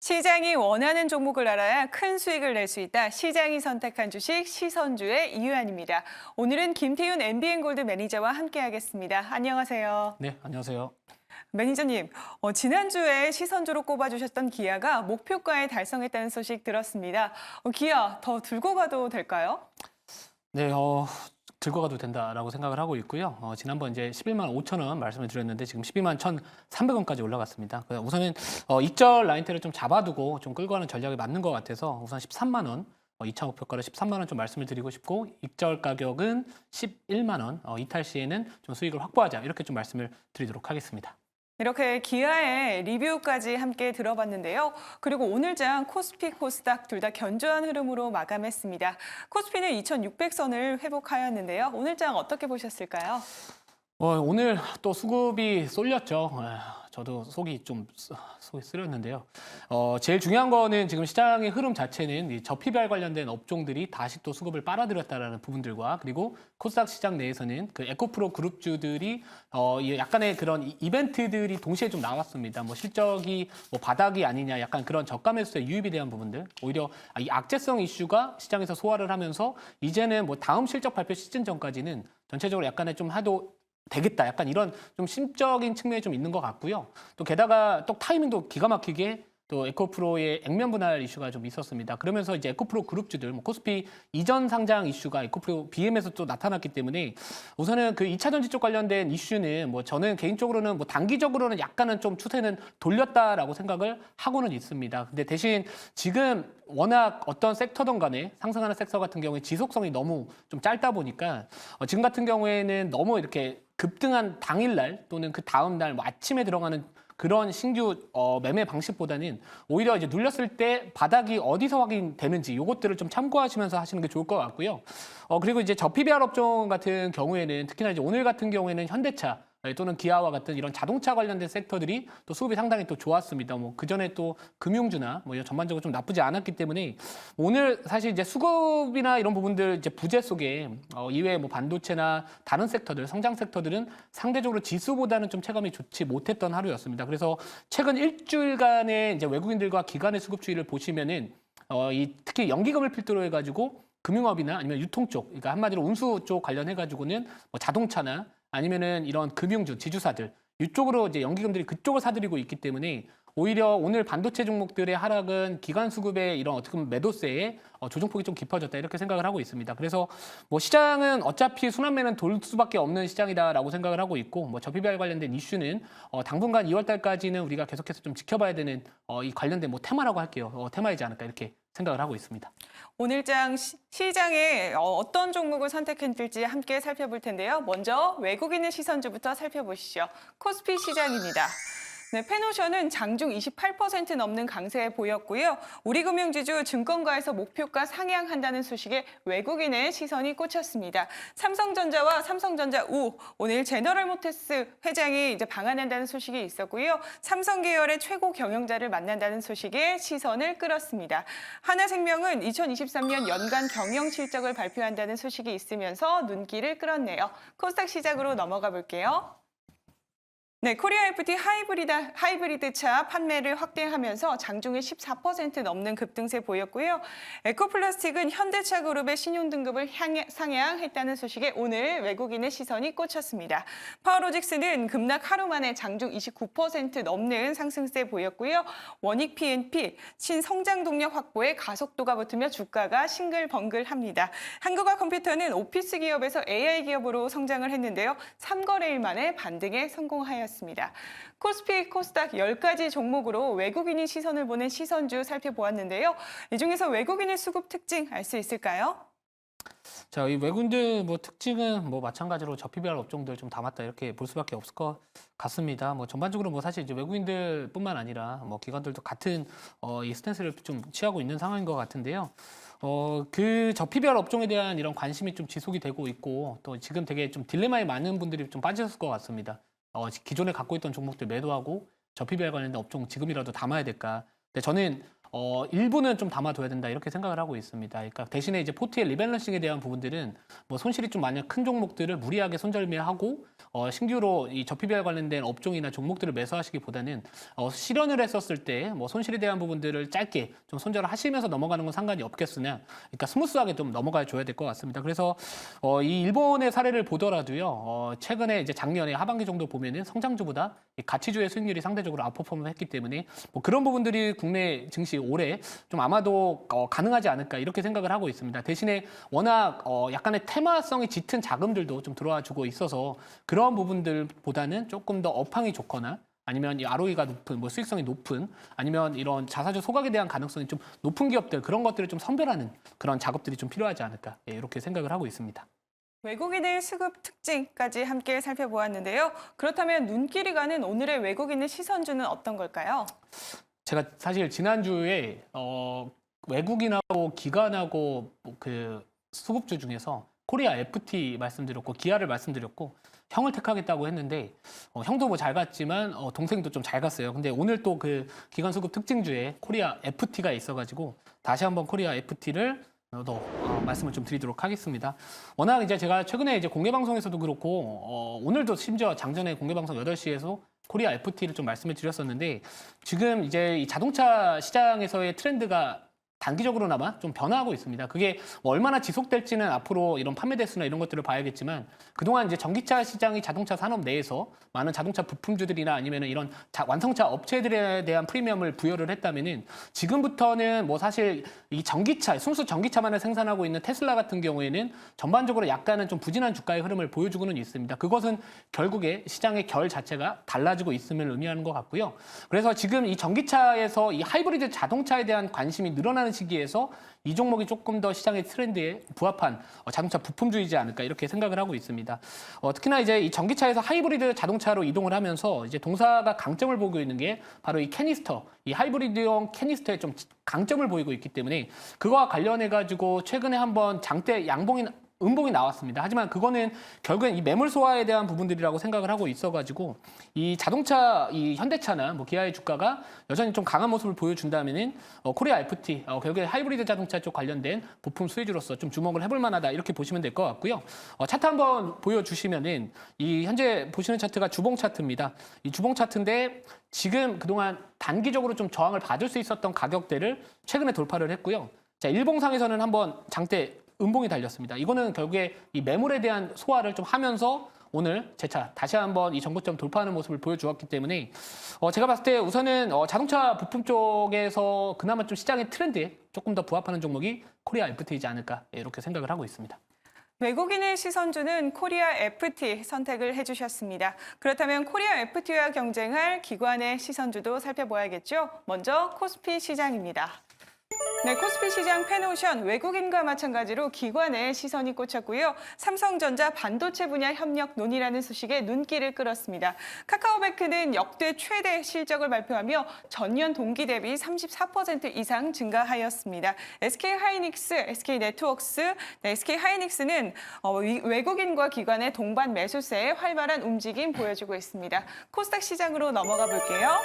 시장이 원하는 종목을 알아야 큰 수익을 낼 수 있다. 시장이 선택한 주식 시선주의 이유한입니다. 오늘은 김태윤 MBN골드 매니저와 함께하겠습니다. 안녕하세요. 네, 안녕하세요. 매니저님, 지난주에 시선주로 꼽아주셨던 기아가 목표가에 달성했다는 소식 들었습니다. 기아 더 들고 가도 될까요? 네, 들고 가도 된다라고 생각을 하고 있고요. 지난번 이제 11만 5천 원 말씀을 드렸는데 지금 12만 1,300원까지 올라갔습니다. 우선은 익절 라인대를 좀 잡아두고 좀 끌고 가는 전략이 맞는 것 같아서 우선 13만 원, 2차 목표가로 13만 원 좀 말씀을 드리고 싶고 익절 가격은 11만 원, 이탈 시에는 좀 수익을 확보하자 이렇게 좀 말씀을 드리도록 하겠습니다. 이렇게 기아의 리뷰까지 함께 들어봤는데요. 그리고 오늘장 코스피, 코스닥 둘 다 견조한 흐름으로 마감했습니다. 코스피는 2,600선을 회복하였는데요. 오늘장 어떻게 보셨을까요? 오늘 또 수급이 쏠렸죠. 저도 속이 쓰렸는데요. 제일 중요한 거는 지금 시장의 흐름 자체는 이 저피발 관련된 업종들이 다시 또 수급을 빨아들였다라는 부분들과 그리고 코스닥 시장 내에서는 그 에코프로 그룹주들이 약간의 그런 이벤트들이 동시에 좀 나왔습니다. 뭐 실적이 뭐 바닥이 아니냐 약간 그런 저가 매수의 유입에 대한 부분들 오히려 이 악재성 이슈가 시장에서 소화를 하면서 이제는 뭐 다음 실적 발표 시즌 전까지는 전체적으로 약간의 좀 하도 되겠다. 약간 이런 좀 심적인 측면이 좀 있는 것 같고요. 또 게다가 또 타이밍도 기가 막히게 또 에코프로의 액면 분할 이슈가 좀 있었습니다. 그러면서 이제 에코프로 그룹주들, 뭐 코스피 이전 상장 이슈가 에코프로 BM에서 또 나타났기 때문에 우선은 그 2차 전지 쪽 관련된 이슈는 뭐 저는 개인적으로는 뭐 단기적으로는 약간은 좀 추세는 돌렸다라고 생각을 하고는 있습니다. 근데 대신 지금 워낙 어떤 섹터든 간에 상승하는 섹터 같은 경우에 지속성이 너무 좀 짧다 보니까 지금 같은 경우에는 너무 이렇게 급등한 당일날 또는 그 다음날 뭐 아침에 들어가는 그런 신규 매매 방식보다는 오히려 이제 눌렸을 때 바닥이 어디서 확인되는지 이것들을 좀 참고하시면서 하시는 게 좋을 것 같고요. 그리고 이제 저PBR 업종 같은 경우에는 특히나 이제 오늘 같은 경우에는 현대차 또는 기아와 같은 이런 자동차 관련된 섹터들이 또 수급이 상당히 또 좋았습니다. 뭐 그전에 또 금융주나 뭐 전반적으로 좀 나쁘지 않았기 때문에 오늘 사실 이제 수급이나 이런 부분들 이제 부재 속에 이외에 뭐 반도체나 다른 섹터들, 성장 섹터들은 상대적으로 지수보다는 좀 체감이 좋지 못했던 하루였습니다. 그래서 최근 일주일간의 이제 외국인들과 기관의 수급 추이를 보시면은 특히 연기금을 필두로 해가지고 금융업이나 아니면 유통 쪽, 그러니까 한마디로 운수 쪽 관련해가지고는 뭐 자동차나 아니면은 이런 금융주, 지주사들 이쪽으로 이제 연기금들이 그쪽을 사들이고 있기 때문에 오히려 오늘 반도체 종목들의 하락은 기관 수급의 이런 어떻게 보면 매도세에 조정폭이 좀 깊어졌다 이렇게 생각을 하고 있습니다. 그래서 뭐 시장은 어차피 순환매는 돌 수밖에 없는 시장이다라고 생각을 하고 있고 뭐 저PBR 관련된 이슈는 당분간 2월 달까지는 우리가 계속해서 좀 지켜봐야 되는 이 관련된 뭐 테마라고 할게요. 테마이지 않을까 이렇게 생각을 하고 있습니다. 오늘장 시장에 어떤 종목을 선택했을지 함께 살펴볼 텐데요. 먼저 외국인의 시선주부터 살펴보시죠. 코스피 시장입니다. 네, 페노션은 장중 28% 넘는 강세 보였고요. 우리금융지주 증권가에서 목표가 상향한다는 소식에 외국인의 시선이 꽂혔습니다. 삼성전자와 삼성전자 오늘 제너럴모터스 회장이 이제 방한한다는 소식이 있었고요. 삼성 계열의 최고 경영자를 만난다는 소식에 시선을 끌었습니다. 하나생명은 2023년 연간 경영 실적을 발표한다는 소식이 있으면서 눈길을 끌었네요. 코스닥 시작으로 넘어가 볼게요. 네, 코리아 FT 하이브리드 차 판매를 확대하면서 장중에 14% 넘는 급등세 보였고요. 에코플라스틱은 현대차 그룹의 신용등급을 상향했다는 소식에 오늘 외국인의 시선이 꽂혔습니다. 파워로직스는 급락 하루 만에 장중 29% 넘는 상승세 보였고요. 원익 P&P 신성장 동력 확보에 가속도가 붙으며 주가가 싱글벙글합니다. 한국화컴퓨터는 오피스 기업에서 AI 기업으로 성장을 했는데요. 3거래일 만에 반등에 성공하였습니다. 코스피, 코스닥 10가지 종목으로 외국인이 시선을 보낸 시선주 살펴보았는데요. 이 중에서 외국인의 수급 특징 알 수 있을까요? 자, 이 외국인들 뭐 특징은 뭐 마찬가지로 저PBR 업종들 좀 담았다 이렇게 볼 수밖에 없을 것 같습니다. 뭐 전반적으로 뭐 사실 이제 외국인들뿐만 아니라 뭐 기관들도 같은 이 스탠스를 좀 취하고 있는 상황인 것 같은데요. 그 저PBR 업종에 대한 이런 관심이 좀 지속이 되고 있고 또 지금 되게 좀 딜레마에 많은 분들이 좀 빠졌을 것 같습니다. 기존에 갖고 있던 종목들 매도하고 저PBR 관련된 업종 지금이라도 담아야 될까? 근데 저는 일부는 좀 담아둬야 된다 이렇게 생각을 하고 있습니다. 그러니까 대신에 이제 포트의 리밸런싱에 대한 부분들은 뭐 손실이 좀 많이 큰 종목들을 무리하게 손절매하고 신규로 이 저PBR 관련된 업종이나 종목들을 매수하시기보다는 실현을 했었을 때 뭐 손실에 대한 부분들을 짧게 좀 손절을 하시면서 넘어가는 건 상관이 없겠으나, 그러니까 스무스하게 좀 넘어가 줘야 될 것 같습니다. 그래서 이 일본의 사례를 보더라도요, 최근에 이제 작년에 하반기 정도 보면은 성장주보다 이 가치주의 수익률이 상대적으로 아웃퍼폼했기 때문에 뭐 그런 부분들이 국내 증시 올해 좀 아마도 가능하지 않을까 이렇게 생각을 하고 있습니다. 대신에 워낙 약간의 테마성이 짙은 자금들도 좀 들어와 주고 있어서 그런 부분들보다는 조금 더 업황이 좋거나 아니면 이 ROE가 높은, 뭐 수익성이 높은, 아니면 이런 자사주 소각에 대한 가능성이 좀 높은 기업들, 그런 것들을 좀 선별하는 그런 작업들이 좀 필요하지 않을까, 예, 이렇게 생각을 하고 있습니다. 외국인의 수급 특징까지 함께 살펴보았는데요. 그렇다면 눈길이 가는 오늘의 외국인의 시선주는 어떤 걸까요? 제가 사실 지난주에 외국인하고 기관하고 뭐그 수급주 중에서 코리아 FT 말씀드렸고 기아를 말씀드렸고 형을 택하겠다고 했는데 형도 뭐 잘 갔지만 동생도 좀 잘 갔어요. 근데 오늘 또 그 기관 수급 특징주에 코리아 FT가 있어가지고 다시 한번 코리아 FT를 말씀을 좀 드리도록 하겠습니다. 워낙 이제 제가 최근에 이제 공개 방송에서도 그렇고 오늘도 심지어 장전에 공개 방송 8시에서 코리아 FT를 좀 말씀을 드렸었는데, 지금 이제 이 자동차 시장에서의 트렌드가 단기적으로나마 좀 변화하고 있습니다. 그게 뭐 얼마나 지속될지는 앞으로 이런 판매 대수나 이런 것들을 봐야겠지만, 그동안 이제 전기차 시장이 자동차 산업 내에서 많은 자동차 부품주들이나 아니면 이런 완성차 업체들에 대한 프리미엄을 부여를 했다면은, 지금부터는 뭐 사실 이 전기차, 순수 전기차만을 생산하고 있는 테슬라 같은 경우에는 전반적으로 약간은 좀 부진한 주가의 흐름을 보여주고는 있습니다. 그것은 결국에 시장의 결 자체가 달라지고 있음을 의미하는 것 같고요. 그래서 지금 이 전기차에서 이 하이브리드 자동차에 대한 관심이 늘어나는 시기에서 이 종목이 조금 더 시장의 트렌드에 부합한 자동차 부품주이지 않을까 이렇게 생각을 하고 있습니다. 특히나 이제 이 전기차에서 하이브리드 자동차로 이동을 하면서 이제 동사가 강점을 보이고 있는 게 바로 이 캐니스터, 이 하이브리드용 캐니스터에 좀 강점을 보이고 있기 때문에 그거와 관련해 가지고 최근에 한번 장대 음봉이 나왔습니다. 하지만 그거는 결국엔 이 매물 소화에 대한 부분들이라고 생각을 하고 있어가지고 이 자동차, 이 현대차나 뭐 기아의 주가가 여전히 좀 강한 모습을 보여준다면은 코리아 FT, 결국에 하이브리드 자동차 쪽 관련된 부품 수혜주로서 좀 주목을 해볼 만하다 이렇게 보시면 될 것 같고요. 차트 한번 보여주시면은 이 현재 보시는 차트가 주봉 차트입니다. 이 주봉 차트인데 지금 그동안 단기적으로 좀 저항을 받을 수 있었던 가격대를 최근에 돌파를 했고요. 자, 일봉상에서는 한번 장대 음봉이 달렸습니다. 이거는 결국에 이 매물에 대한 소화를 좀 하면서 오늘 재차 다시 한번 이 정고점 돌파하는 모습을 보여주었기 때문에 제가 봤을 때 우선은 자동차 부품 쪽에서 그나마 좀 시장의 트렌드에 조금 더 부합하는 종목이 코리아 FT이지 않을까 이렇게 생각을 하고 있습니다. 외국인의 시선주는 코리아 FT 선택을 해주셨습니다. 그렇다면 코리아 FT와 경쟁할 기관의 시선주도 살펴봐야겠죠. 먼저 코스피 시장입니다. 네, 코스피 시장 펜오션 외국인과 마찬가지로 기관의 시선이 꽂혔고요. 삼성전자 반도체 분야 협력 논의라는 소식에 눈길을 끌었습니다. 카카오뱅크는 역대 최대 실적을 발표하며 전년 동기 대비 34% 이상 증가하였습니다. SK하이닉스, SK네트워크스, SK하이닉스는 외국인과 기관의 동반 매수세에 활발한 움직임 보여주고 있습니다. 코스닥 시장으로 넘어가 볼게요.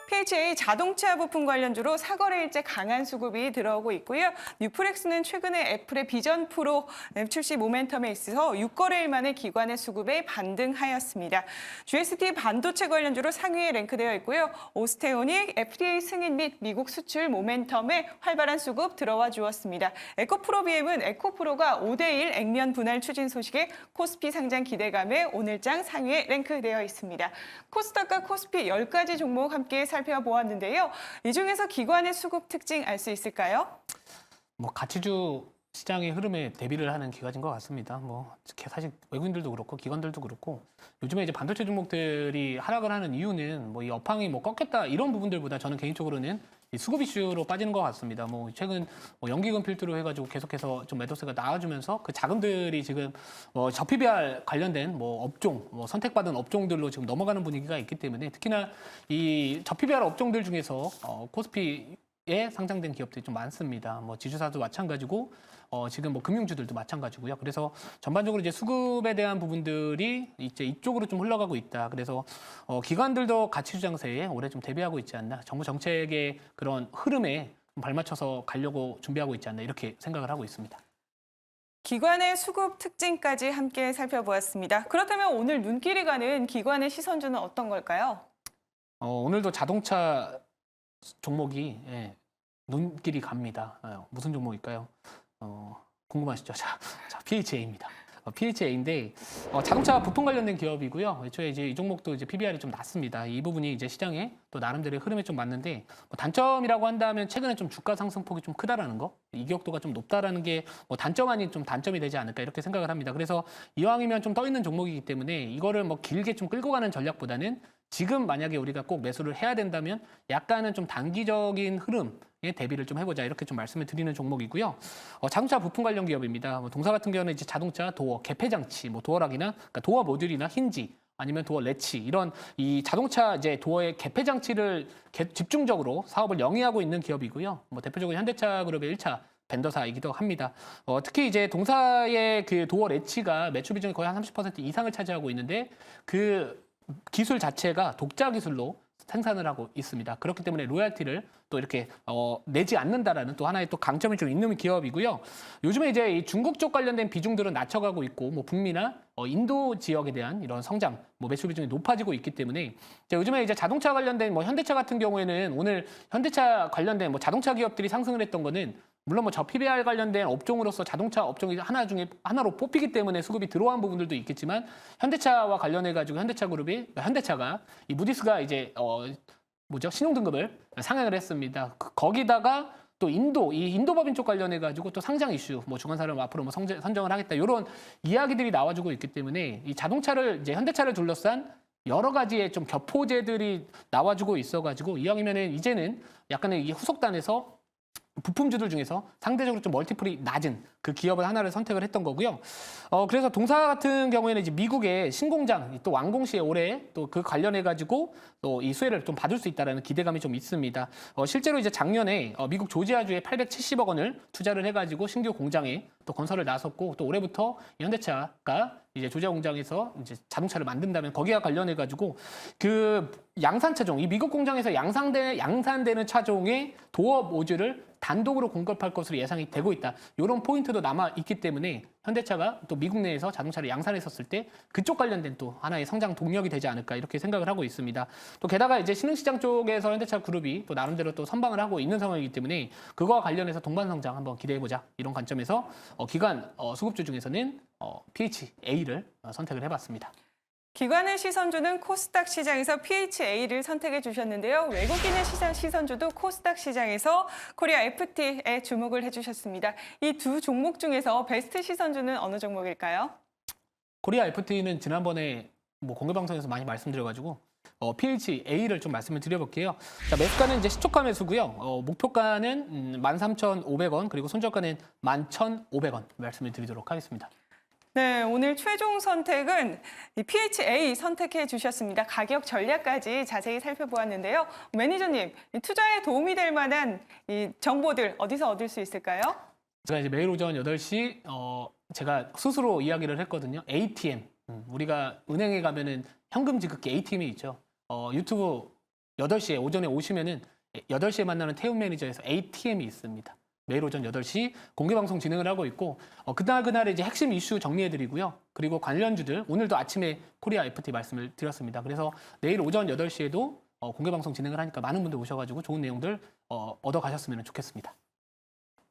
PHA 자동차 부품 관련주로 사거래일째 강한 수급이 들어오고 있고요. 뉴프렉스는 최근에 애플의 비전 프로 출시 모멘텀에 있어서 6거래일 만에 기관의 수급에 반등하였습니다. GST 반도체 관련주로 상위에 랭크되어 있고요. 오스테오닉 FDA 승인 및 미국 수출 모멘텀에 활발한 수급 들어와 주었습니다. 에코프로비엠은 에코프로가 5대1 액면 분할 추진 소식에 코스피 상장 기대감에 오늘장 상위에 랭크되어 있습니다. 코스닥과 코스피 10가지 종목 함께 살펴보았는데요. 이 중에서 기관의 수급 특징 알 수 있을까요? 뭐 가치주 시장의 흐름에 대비를 하는 기관인 것 같습니다. 뭐 사실 외국인들도 그렇고 기관들도 그렇고 요즘에 이제 반도체 종목들이 하락을 하는 이유는 뭐 이 업황이 뭐 꺾였다 이런 부분들보다 저는 개인적으로는 이 수급 이슈로 빠지는 것 같습니다. 뭐 최근 뭐 연기금 필두로 해가지고 계속해서 좀 매도세가 나와주면서 그 자금들이 지금 저PBR 관련된 뭐 업종, 뭐 선택받은 업종들로 지금 넘어가는 분위기가 있기 때문에 특히나 이 저PBR 업종들 중에서 코스피 에 상장된 기업들이 좀 많습니다. 뭐 지주사도 마찬가지고 지금 뭐 금융주들도 마찬가지고요. 그래서 전반적으로 이제 수급에 대한 부분들이 이제 이쪽으로 좀 흘러가고 있다. 그래서 기관들도 가치 주장세에 올해 좀 대비하고 있지 않나. 정부 정책의 그런 흐름에 좀 발맞춰서 가려고 준비하고 있지 않나 이렇게 생각을 하고 있습니다. 기관의 수급 특징까지 함께 살펴보았습니다. 그렇다면 오늘 눈길이 가는 기관의 시선주는 어떤 걸까요? 오늘도 자동차 종목이 눈길이 갑니다. 무슨 종목일까요? 궁금하시죠? 자, PHA입니다. PHA인데 자동차 부품 관련된 기업이고요. 애초에 이제 이 종목도 이제 PBR이 좀 낮습니다. 이 부분이 이제 시장에 또 나름대로의 흐름에 좀 맞는데 단점이라고 한다면 최근에 좀 주가 상승폭이 좀 크다라는 거, 이격도가 좀 높다라는 게 단점 아닌 좀 단점이 되지 않을까 이렇게 생각을 합니다. 그래서 이왕이면 좀 떠 있는 종목이기 때문에 이거를 뭐 길게 좀 끌고 가는 전략보다는 지금 만약에 우리가 꼭 매수를 해야 된다면 약간은 좀 단기적인 흐름에 대비를 좀 해보자 이렇게 좀 말씀을 드리는 종목이고요. 자동차 부품 관련 기업입니다. 동사 같은 경우는 이제 자동차 도어 개폐 장치, 도어락이나 그러니까 도어 모듈이나 힌지 아니면 도어 레치 이런 이 자동차 이제 도어의 개폐 장치를 집중적으로 사업을 영위하고 있는 기업이고요. 대표적으로 현대차 그룹의 1차 벤더사이기도 합니다. 특히 이제 동사의 그 도어 레치가 매출 비중이 거의 한 30% 이상을 차지하고 있는데 그 기술 자체가 독자 기술로 생산을 하고 있습니다. 그렇기 때문에 로열티를 또 이렇게 내지 않는다라는 또 하나의 또 강점이 좀 있는 기업이고요. 요즘에 이제 이 중국 쪽 관련된 비중들은 낮춰가고 있고 북미나 인도 지역에 대한 이런 성장, 매출 비중이 높아지고 있기 때문에 요즘에 이제 자동차 관련된 현대차 같은 경우에는 오늘 현대차 관련된 자동차 기업들이 상승을 했던 거는 물론 저 PBR 관련된 업종으로서 자동차 업종이 하나 중에 하나로 뽑히기 때문에 수급이 들어온 부분들도 있겠지만 현대차와 관련해 가지고 현대차가 이 무디스가 이제 신용 등급을 상향을 했습니다. 거기다가 또 인도 법인 쪽 관련해 가지고 또 상장 이슈 중간사를 앞으로 선정을 하겠다 이런 이야기들이 나와주고 있기 때문에 이 자동차를 이제 현대차를 둘러싼 여러 가지의 좀 격포제들이 나와주고 있어가지고 이왕이면은 이제는 약간의 이 후속단에서 부품주들 중에서 상대적으로 좀 멀티플이 낮은 그 기업을 하나를 선택을 했던 거고요. 그래서 동사 같은 경우에는 이제 미국의 신공장 또 완공 시에 올해 또 그 관련해 가지고 또 이 수혜를 좀 받을 수 있다라는 기대감이 좀 있습니다. 실제로 이제 작년에 미국 조지아주에 870억 원을 투자를 해가지고 신규 공장에 또 건설을 나섰고 또 올해부터 현대차가 이제 조지아 공장에서 이제 자동차를 만든다면 거기와 관련해 가지고 그 양산 차종, 이 미국 공장에서 양산되는 차종의 도어 모듈을 단독으로 공급할 것으로 예상이 되고 있다. 이런 포인트도 남아 있기 때문에 현대차가 또 미국 내에서 자동차를 양산했었을 때 그쪽 관련된 또 하나의 성장 동력이 되지 않을까 이렇게 생각을 하고 있습니다. 또 게다가 이제 신흥시장 쪽에서 현대차 그룹이 또 나름대로 또 선방을 하고 있는 상황이기 때문에 그거와 관련해서 동반 성장 한번 기대해보자 이런 관점에서 기관 수급주 중에서는 PHA를 선택을 해봤습니다. 기관의 시선주는 코스닥 시장에서 PHA를 선택해 주셨는데요. 외국인의 시선주도 코스닥 시장에서 코리아 FT에 주목을 해주셨습니다. 이 두 종목 중에서 베스트 시선주는 어느 종목일까요? 코리아 FT는 지난번에 공개 방송에서 많이 말씀드려가지고 PHA를 좀 말씀을 드려볼게요. 자, 매수가는 이제 시초가 매수고요. 목표가는 13,500원 그리고 손절가는 11,500원 말씀을 드리도록 하겠습니다. 네, 오늘 최종 선택은 이 PHA 선택해 주셨습니다. 가격 전략까지 자세히 살펴보았는데요. 매니저님, 이 투자에 도움이 될 만한 이 정보들 어디서 얻을 수 있을까요? 제가 이제 매일 오전 8시 제가 스스로 이야기를 했거든요. ATM. 우리가 은행에 가면은 현금 지급기 ATM이 있죠. 유튜브 8시에 오전에 오시면은 8시에 만나는 태움 매니저에서 ATM이 있습니다. 매일 오전 8시 공개방송 진행을 하고 있고 그날의 이제 핵심 이슈 정리해드리고요. 그리고 관련주들 오늘도 아침에 코리아 FT 말씀을 드렸습니다. 그래서 내일 오전 8시에도 공개방송 진행을 하니까 많은 분들 오셔가지고 좋은 내용들 얻어가셨으면 좋겠습니다.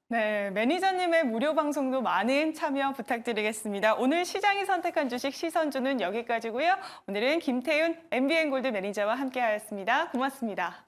네, 매니저님의 무료 방송도 많은 참여 부탁드리겠습니다. 오늘 시장이 선택한 주식 시선주는 여기까지고요. 오늘은 김태윤 MBN골드 매니저와 함께하였습니다. 고맙습니다.